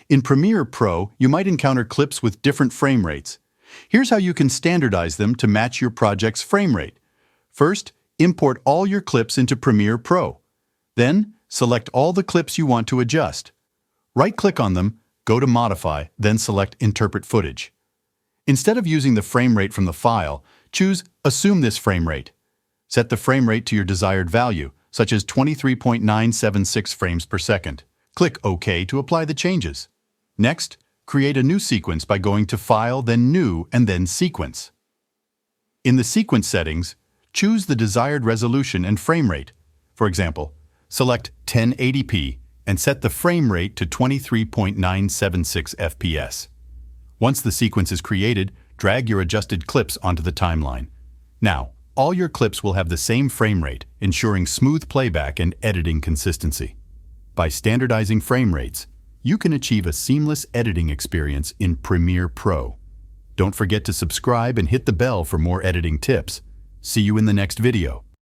In Premiere Pro, you might encounter clips with different frame rates. Here's how you can standardize them to match your project's frame rate. First, import all your clips into Premiere Pro. Then, select all the clips you want to adjust. Right-click on them, go to Modify, then select Interpret Footage. Instead of using the frame rate from the file, choose Assume this frame rate. Set the frame rate to your desired value, such as 23.976 frames per second. Click OK to apply the changes. Next, create a new sequence by going to File, then New, and then Sequence. In the sequence settings, choose the desired resolution and frame rate. For example, select 1080p and set the frame rate to 23.976 FPS. Once the sequence is created, drag your adjusted clips onto the timeline. Now, all your clips will have the same frame rate, ensuring smooth playback and editing consistency. By standardizing frame rates, you can achieve a seamless editing experience in Premiere Pro. Don't forget to subscribe and hit the bell for more editing tips. See you in the next video.